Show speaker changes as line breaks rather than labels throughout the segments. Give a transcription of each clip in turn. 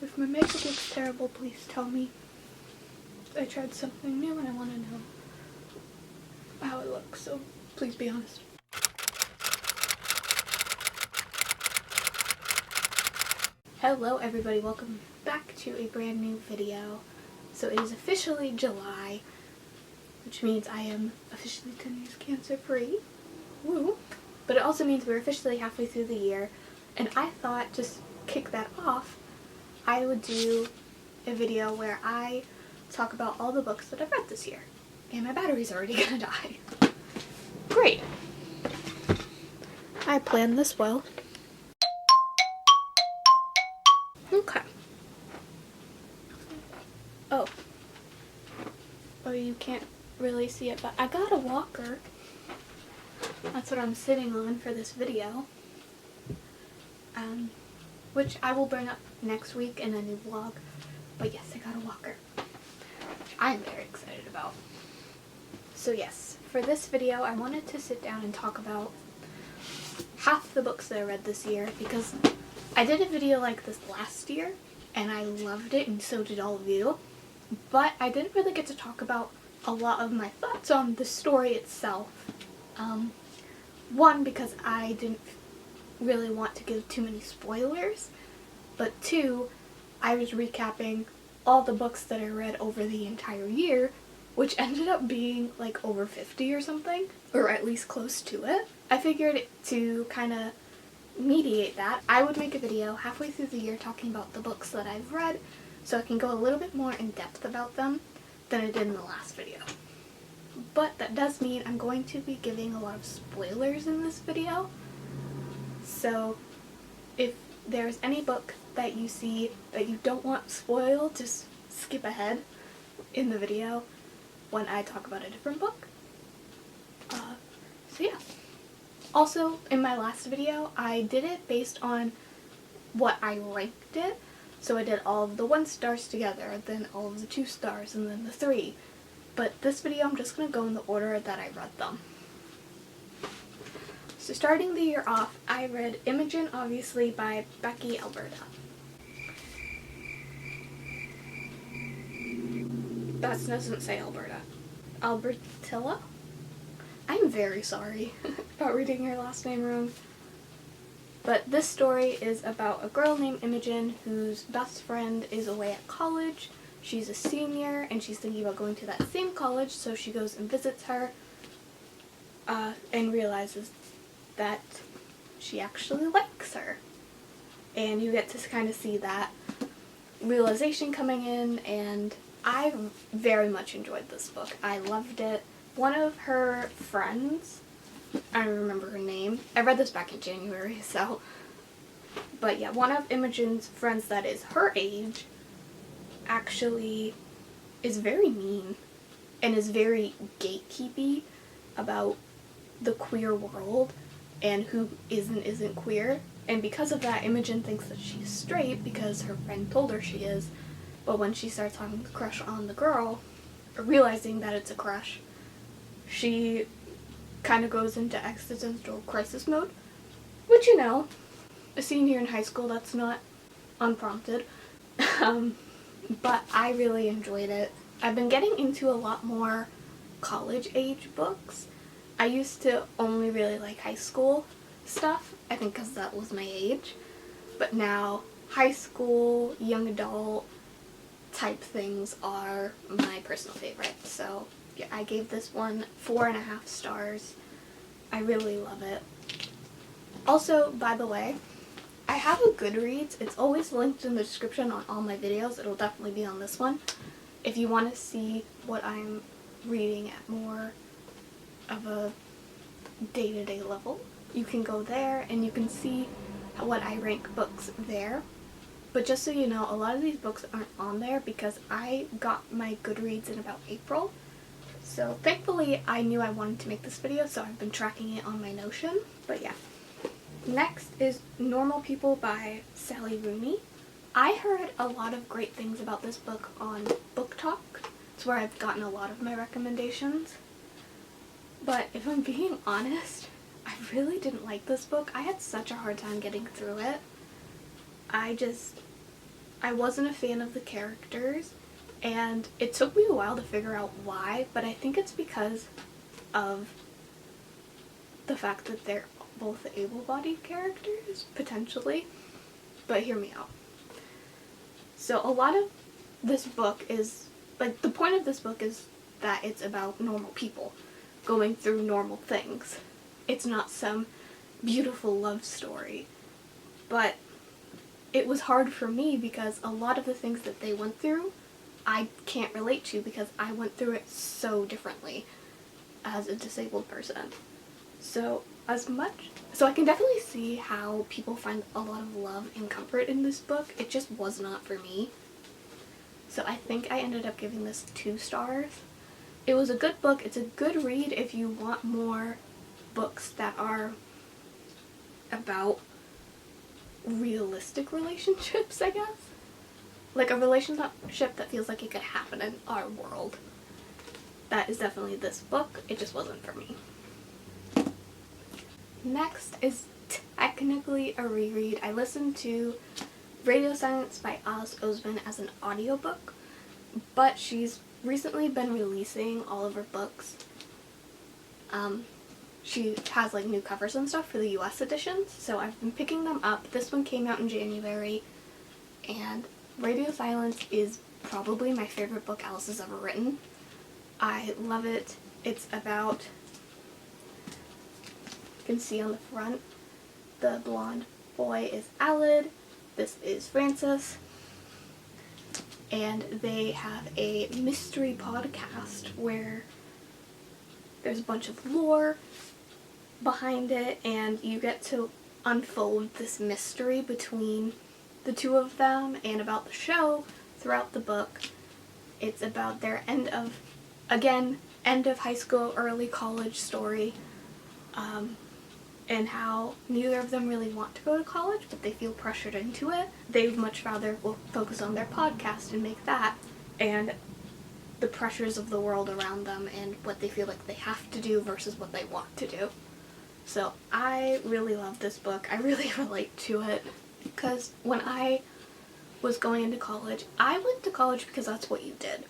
If my makeup looks terrible, please tell me. I tried something new and I want to know how it looks, so please be honest. Hello everybody, welcome back to a brand new video. So it is officially July, which means I am officially 10 years cancer free. Woo! But it also means we're officially halfway through the year, and I thought, just kick that off, I would do a video where I talk about all the books that I've read this year. And my battery's already gonna die. Great! I planned this well. Okay. Oh, you can't really see it, but I got a walker. That's what I'm sitting on for this video. Which I will bring up next week in a new vlog. But yes, I got a walker, which I'm very excited about. So yes, for this video I wanted to sit down and talk about half the books that I read this year, because I did a video like this last year and I loved it, and so did all of you. But I didn't really get to talk about a lot of my thoughts on the story itself. One, because I didn't really want to give too many spoilers, but two, I was recapping all the books that I read over the entire year, which ended up being like over 50 or something, or at least close to it. I figured to kind of mediate that, I would make a video halfway through the year talking about the books that I've read, so I can go a little bit more in depth about them than I did in the last video. But that does mean I'm going to be giving a lot of spoilers in this video. So if there's any book that you see that you don't want spoiled, just skip ahead in the video when I talk about a different book. So yeah. Also, in my last video, I did it based on what I ranked it. So I did all of the 1 stars together, then all of the 2 stars, and then the 3. But this video I'm just going to go in the order that I read them. So starting the year off, I read Imogen, obviously, by Becky Alberta. That doesn't say Alberta. Albertilla? I'm very sorry about reading your last name wrong. But this story is about a girl named Imogen whose best friend is away at college. She's a senior and she's thinking about going to that same college, so she goes and visits her and realizes that she actually likes her. And you get to kind of see that realization coming in, and I very much enjoyed this book. I loved it. One of her friends, I don't remember her name. I read this back in January, so. But yeah, one of Imogen's friends that is her age actually is very mean and is very gatekeepy about the queer world and who isn't queer. And because of that, Imogen thinks that she's straight because her friend told her she is. But when she starts having the crush on the girl, realizing that it's a crush, she kind of goes into existential crisis mode, which, you know, a senior in high school, that's not unprompted. But I really enjoyed it. I've been getting into a lot more college age books. I used to only really like high school stuff, I think because that was my age. But now high school, young adult type things are my personal favorite. So yeah, I gave this one 4.5 stars. I really love it. Also, by the way, I have a Goodreads. It's always linked in the description on all my videos. It'll definitely be on this one. If you want to see what I'm reading at more of a day-to-day level, you can go there and you can see what I rank books there. But just so you know, a lot of these books aren't on there because I got my Goodreads in about April. So thankfully I knew I wanted to make this video, so I've been tracking it on my Notion. But yeah. Next is Normal People by Sally Rooney. I heard a lot of great things about this book on Book Talk. It's where I've gotten a lot of my recommendations. But if I'm being honest, I really didn't like this book. I had such a hard time getting through it. I wasn't a fan of the characters, and it took me a while to figure out why, but I think it's because of the fact that they're both able-bodied characters, potentially. But hear me out. So a lot of this book is, like, the point of this book is that it's about normal people going through normal things. It's not some beautiful love story. But it was hard for me because a lot of the things that they went through, I can't relate to because I went through it so differently as a disabled person. So I can definitely see how people find a lot of love and comfort in this book. It just was not for me. So I think I ended up giving this 2 stars. It was a good book. It's a good read if you want more books that are about realistic relationships, I guess. Like a relationship that feels like it could happen in our world. That is definitely this book. It just wasn't for me. Next is technically a reread. I listened to Radio Silence by Alice Oseman as an audiobook, but she's recently been releasing all of her books. She has like new covers and stuff for the US editions, so I've been picking them up. This one came out in January, and Radio Silence is probably my favorite book Alice has ever written. I love it. It's about, you can see on the front, the blonde boy is Aled, this is Francis, and they have a mystery podcast where there's a bunch of lore behind it, and you get to unfold this mystery between the two of them and about the show throughout the book. It's about their end of high school, early college story, and how neither of them really want to go to college, but they feel pressured into it. They'd much rather focus on their podcast and make that, and the pressures of the world around them and what they feel like they have to do versus what they want to do. So I really love this book. I really relate to it because when I was going into college, I went to college because that's what you did.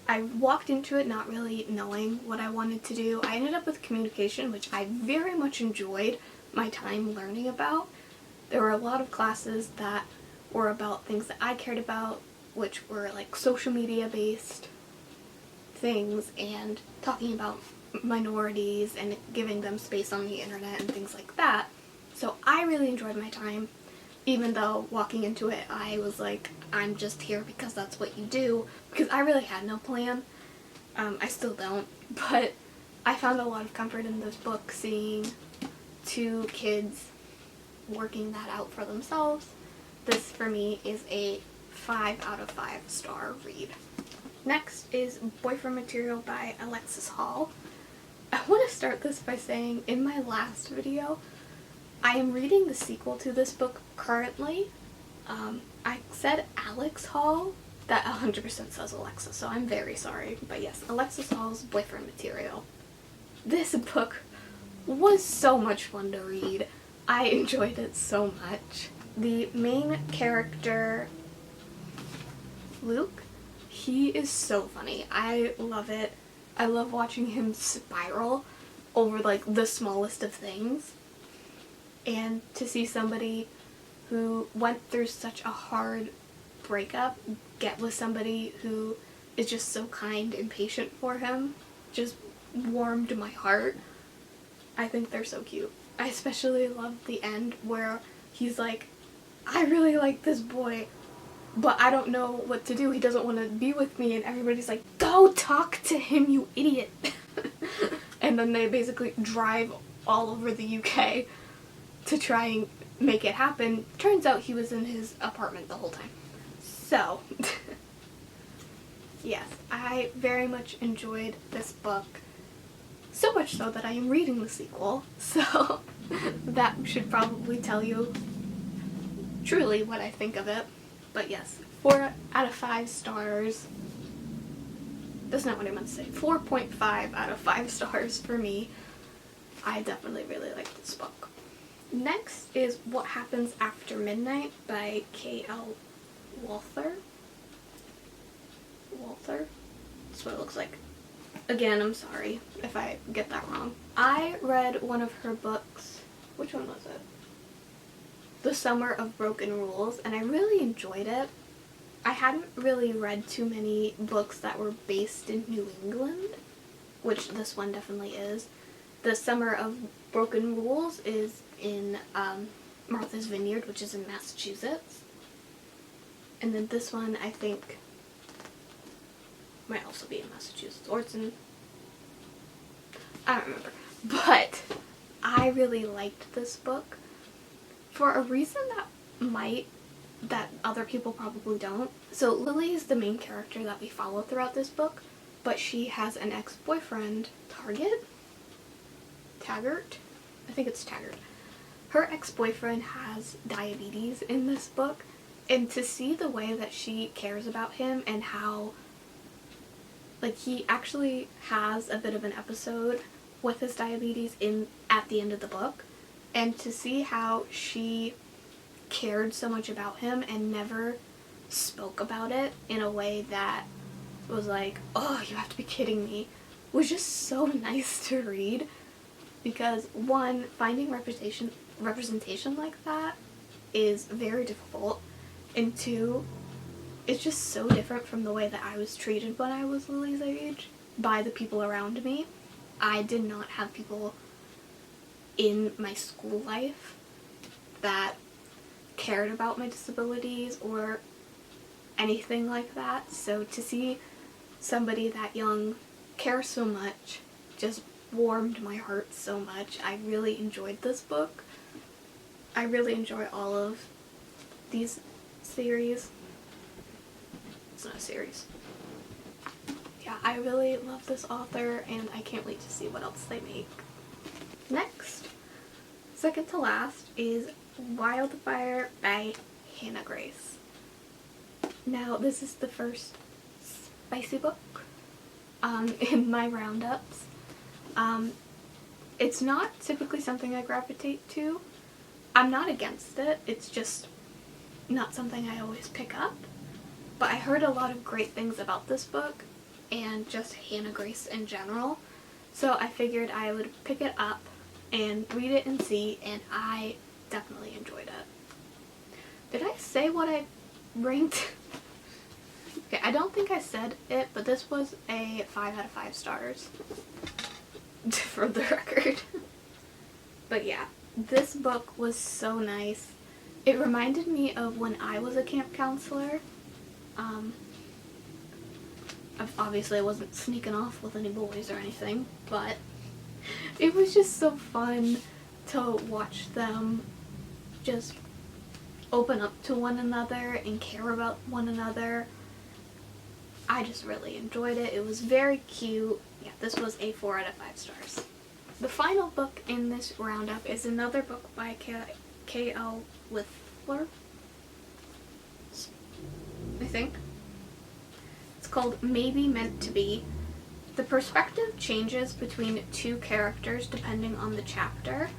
I walked into it not really knowing what I wanted to do. I ended up with communication, which I very much enjoyed my time learning about. There were a lot of classes that were about things that I cared about, which were like social media based things and talking about minorities and giving them space on the internet and things like that. So I really enjoyed my time, even though walking into it I was like, I'm just here because that's what you do, because I really had no plan. I still don't, but I found a lot of comfort in this book, seeing 2 kids working that out for themselves. This for me is a 5 out of 5 star read. Next is Boyfriend Material by Alexis Hall. I want to start this by saying, in my last video, I am reading the sequel to this book currently. I said Alex Hall, that 100% says Alexis, so I'm very sorry. But yes, Alexis Hall's Boyfriend Material. This book was so much fun to read. I enjoyed it so much. The main character, Luke, he is so funny. I love it. I love watching him spiral over like the smallest of things. And to see somebody who went through such a hard breakup get with somebody who is just so kind and patient for him just warmed my heart. I think they're so cute. I especially love the end where he's like, I really like this boy, but I don't know what to do. He doesn't want to be with me, and everybody's like, go talk to him, you idiot. And then they basically drive all over the UK to try and make it happen. Turns out he was in his apartment the whole time. So, yes, I very much enjoyed this book. So much so that I am reading the sequel. So, that should probably tell you truly what I think of it. But yes, 4 out of 5 stars. That's not what I meant to say. 4.5 out of 5 stars for me. I definitely really liked this book. Next is What Happens After Midnight by K.L. Walther. Walther? That's what it looks like. Again, I'm sorry if I get that wrong. I read one of her books. Which one was it? The Summer of Broken Rules, and I really enjoyed it. I hadn't really read too many books that were based in New England, which this one definitely is. The Summer of Broken Rules is in Martha's Vineyard, which is in Massachusetts. And then this one, I think, might also be in Massachusetts, or it's in, I don't remember. But I really liked this book for a reason that other people probably don't. So Lily is the main character that we follow throughout this book, but she has an ex-boyfriend, Taggart? I think it's Taggart. Her ex-boyfriend has diabetes in this book, and to see the way that she cares about him and how, like, he actually has a bit of an episode with his diabetes at the end of the book, and to see how she cared so much about him and never spoke about it in a way that was like, oh, you have to be kidding me, was just so nice to read. Because one, finding representation like that is very difficult, and two, it's just so different from the way that I was treated when I was Lily's age by the people around me. I did not have people in my school life that cared about my disabilities or anything like that, so to see somebody that young care so much just warmed my heart so much. I really enjoyed this book. I really enjoy all of these series. It's not a series. Yeah, I really love this author, and I can't wait to see what else they make. Next, second to last, is Wildfire by Hannah Grace. Now, this is the first spicy book in my roundups. It's not typically something I gravitate to. I'm not against it, it's just not something I always pick up. But I heard a lot of great things about this book and just Hannah Grace in general, so I figured I would pick it up and read it and see, and I definitely enjoyed it. Did I say what I ranked? Okay, I don't think I said it, but this was a 5 out of 5 stars. For the record. But yeah, this book was so nice. It reminded me of when I was a camp counselor. Obviously I wasn't sneaking off with any boys or anything, but it was just so fun to watch them just open up to one another and care about one another. I just really enjoyed it. It was very cute. Yeah, this was a 4 out of 5 stars. The final book in this roundup is another book by K.L. Withler, I think. It's called Maybe Meant to Be. The perspective changes between two characters depending on the chapter.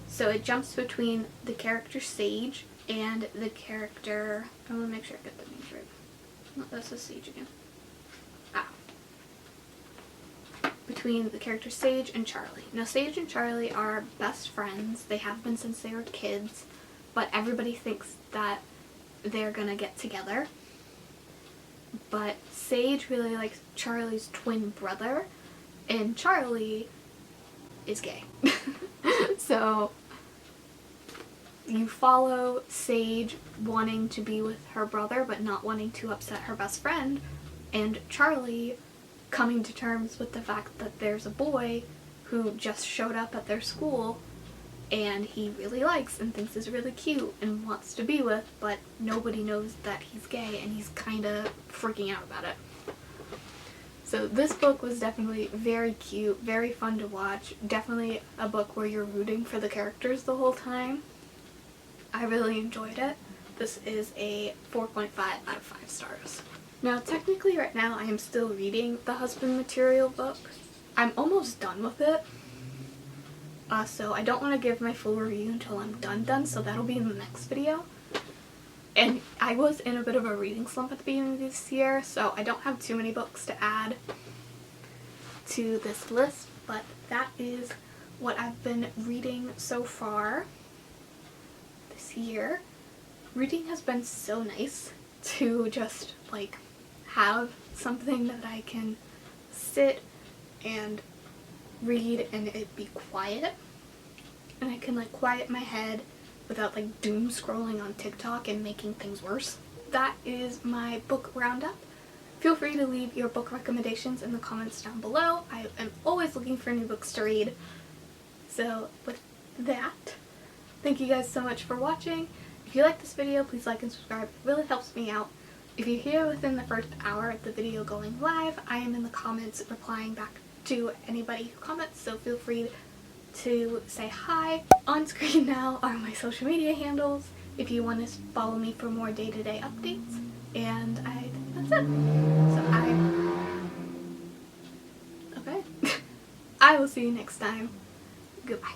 So it jumps between the character Sage and the character... I want to make sure I get the names right. No, that's a Sage again. Between the characters Sage and Charlie. Now, Sage and Charlie are best friends. They have been since they were kids, but everybody thinks that they're gonna get together. But Sage really likes Charlie's twin brother, and Charlie is gay. So you follow Sage wanting to be with her brother but not wanting to upset her best friend, and Charlie coming to terms with the fact that there's a boy who just showed up at their school and he really likes and thinks is really cute and wants to be with, but nobody knows that he's gay and he's kind of freaking out about it. So this book was definitely very cute, very fun to watch, definitely a book where you're rooting for the characters the whole time. I really enjoyed it. This is a 4.5 out of 5 stars. Now, technically right now I am still reading the Husband Material book. I'm almost done with it. So I don't want to give my full review until I'm done, so that'll be in the next video. And I was in a bit of a reading slump at the beginning of this year, so I don't have too many books to add to this list, but that is what I've been reading so far this year. Reading has been so nice to just like have something that I can sit and read and it be quiet, and I can like quiet my head without like doom scrolling on TikTok and making things worse. That is my book roundup. Feel free to leave your book recommendations in the comments down below. I am always looking for new books to read. So with that, thank you guys so much for watching. If you like this video, please like and subscribe. It really helps me out. If you're here within the first hour of the video going live, I am in the comments replying back to anybody who comments, so feel free to say hi. On screen now are my social media handles if you want to follow me for more day-to-day updates, and I think that's it. So okay. I will see you next time. Goodbye.